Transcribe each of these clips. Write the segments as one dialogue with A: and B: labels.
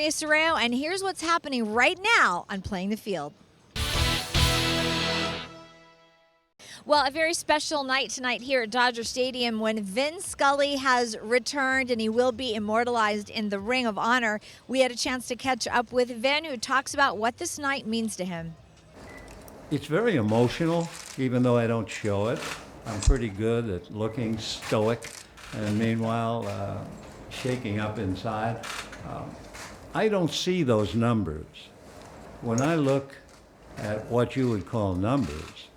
A: Maria Serrao, and here's what's happening right now on Playing the Field. Well, a very special night tonight here at Dodger Stadium when Vin Scully has returned and he will be immortalized in the Ring of Honor. We had a chance to catch up with Vin, who talks about what this night means to him.
B: It's very emotional, even though I don't show it. I'm pretty good at looking stoic and meanwhile shaking up inside. I don't see those numbers. When I look at what you would call numbers,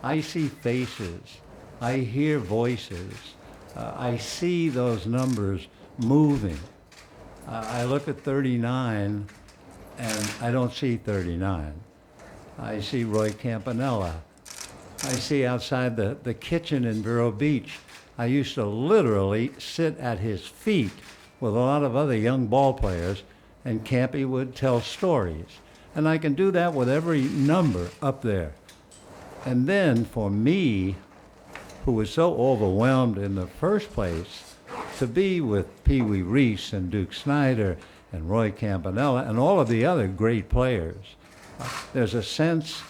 B: I see faces, I hear voices, I see those numbers moving. I look at 39 and I don't see 39. I see Roy Campanella. I see outside the kitchen in Vero Beach. I used to literally sit at his feet with a lot of other young ball players, and Campy would tell stories. And I can do that with every number up there. And then for me, who was so overwhelmed in the first place, to be with Pee Wee Reese and Duke Snider and Roy Campanella and all of the other great players, there's a sense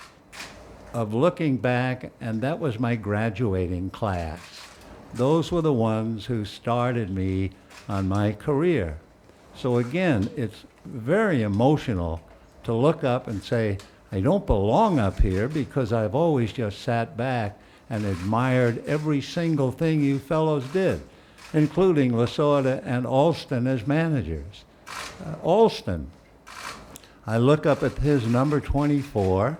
B: of looking back, and that was my graduating class. Those were the ones who started me on my career. So again, it's very emotional to look up and say, I don't belong up here because I've always just sat back and admired every single thing you fellows did, including Lasorda and Alston as managers. Alston, I look up at his number 24,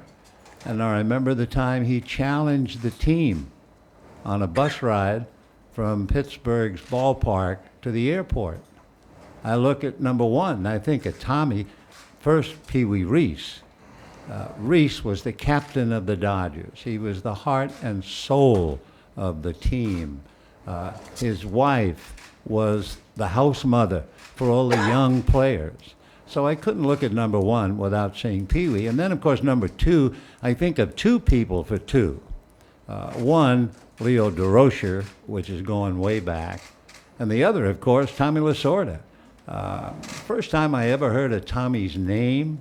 B: and I remember the time he challenged the team on a bus ride from Pittsburgh's ballpark to the airport. I look at number 1, I think at Tommy, first Pee Wee Reese. Reese was the captain of the Dodgers. He was the heart and soul of the team. His wife was the house mother for all the young players. So I couldn't look at number 1 without seeing Pee Wee. And then, of course, number 2, I think of 2 people for 2. One, Leo DeRocher, which is going way back. And the other, of course, Tommy Lasorda. First time I ever heard of Tommy's name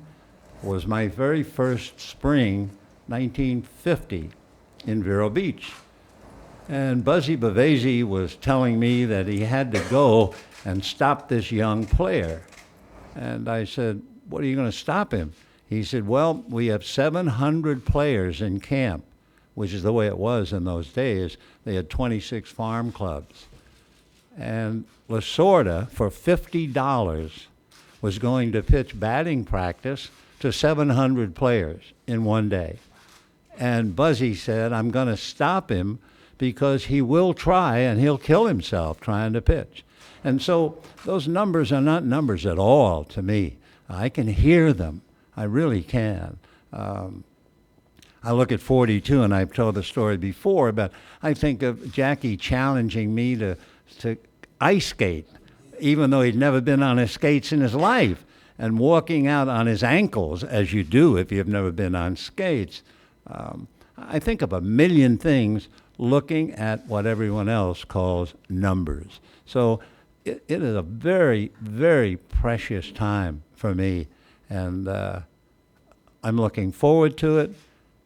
B: was my very first spring, 1950, in Vero Beach. And Buzzy Bavasi was telling me that he had to go and stop this young player. And I said, what are you going to stop him? He said, well, we have 700 players in camp, which is the way it was in those days. They had 26 farm clubs. And Lasorda, for $50, was going to pitch batting practice to 700 players in one day. And Buzzy said, I'm going to stop him because he will try and he'll kill himself trying to pitch. And so those numbers are not numbers at all to me. I can hear them. I really can. I look at 42, and I've told the story before, but I think of Jackie challenging me to ice skate, even though he'd never been on his skates in his life, and walking out on his ankles, as you do if you've never been on skates. I think of a million things looking at what everyone else calls numbers. So it is a very, very precious time for me, and I'm looking forward to it.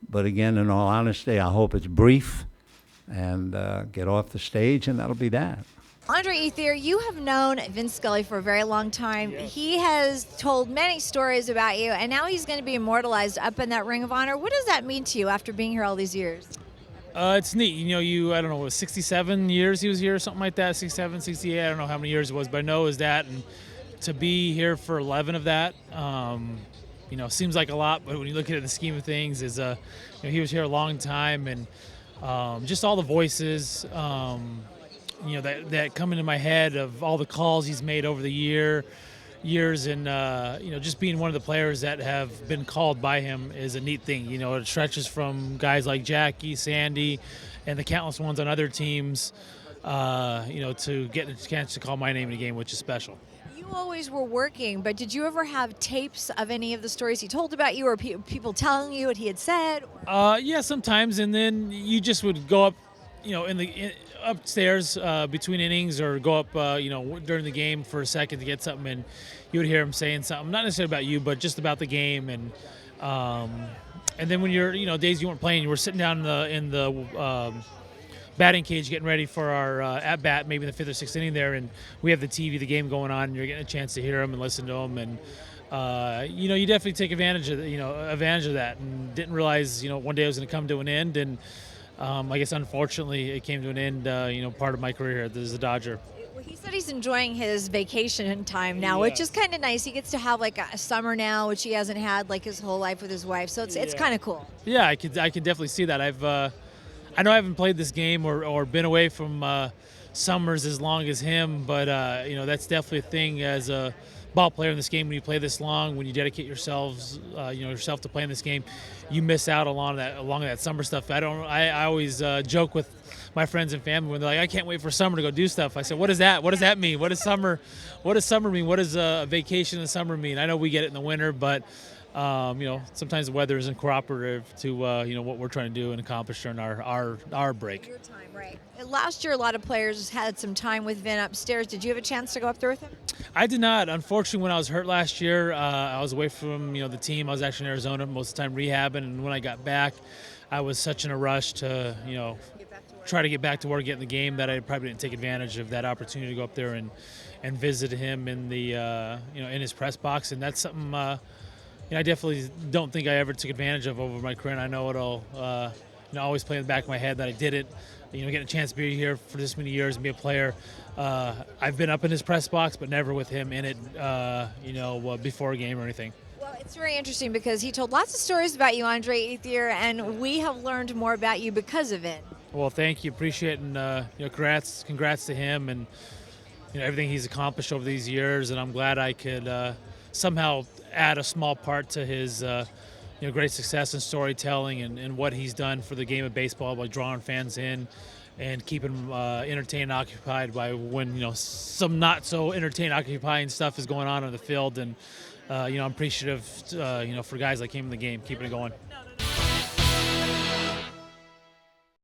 B: But again, in all honesty, I hope it's brief and get off the stage, and that'll be that.
A: Andre Ethier, you have known Vin Scully for a very long time. Yes. He has told many stories about you, and now he's going to be immortalized up in that Ring of Honor. What does that mean to you after being here all these years?
C: It's neat. I don't know, it was 67 years he was here or something like that, 67, 68, I don't know how many years it was, but I know it was that. And to be here for 11 of that, seems like a lot, but when you look at it in the scheme of things, he was here a long time, and just all the voices, that come into my head of all the calls he's made over the years, and just being one of the players that have been called by him is a neat thing. It stretches from guys like Jackie, Sandy, and the countless ones on other teams, to get a chance to call my name in a game, which is special.
A: You always were working, but did you ever have tapes of any of the stories he told about you, or people telling you what he had said?
C: Yeah, sometimes, and then you just would go up upstairs between innings or go up, during the game for a second to get something, and you would hear him saying something, not necessarily about you, but just about the game, and then when you're, days you weren't playing, you were sitting down in the batting cage getting ready for our at bat, maybe in the 5th or 6th inning there, and we have the game going on, and you're getting a chance to hear him and listen to him, and you definitely take advantage of that, and didn't realize one day it was going to come to an end, and I guess unfortunately it came to an end. Part of my career here as a Dodger.
A: Well, he said he's enjoying his vacation time now, which is kind of nice. He gets to have like a summer now, which he hasn't had like his whole life with his wife. So it's kind of cool.
C: Yeah, I can definitely see that. I know I haven't played this game or been away from summers as long as him, but that's definitely a thing as a ball player in this game. When you play this long, when you dedicate yourself to playing this game, you miss out along that summer stuff. I always joke with my friends and family when they're like, I can't wait for summer to go do stuff. I said, what is that? What does that mean? What does summer mean? What does a vacation in the summer mean? I know we get it in the winter, but sometimes the weather isn't cooperative to what we're trying to do and accomplish during our break.
A: Your time, right? Last year, a lot of players had some time with Vin upstairs. Did you have a chance to go up there with him?
C: I did not. Unfortunately, when I was hurt last year, I was away from the team. I was actually in Arizona most of the time rehabbing, and when I got back, I was such in a rush to try to get back to work, get in the game, that I probably didn't take advantage of that opportunity to go up there and visit him in the in his press box, and that's something. I definitely don't think I ever took advantage of over my career, and I know it'll always play in the back of my head that I did it. Getting a chance to be here for this many years and be a player. I've been up in his press box, but never with him in it, before a game or anything.
A: Well, it's very interesting because he told lots of stories about you, Andre Ethier, and we have learned more about you because of it.
C: Well, thank you, appreciate it, and congrats to him and everything he's accomplished over these years, and I'm glad I could somehow add a small part to his great success in storytelling and what he's done for the game of baseball by drawing fans in and keeping them entertained and occupied by when some not so entertaining, occupying stuff is going on the field, and I'm appreciative for guys like him in the game keeping it going.
A: No,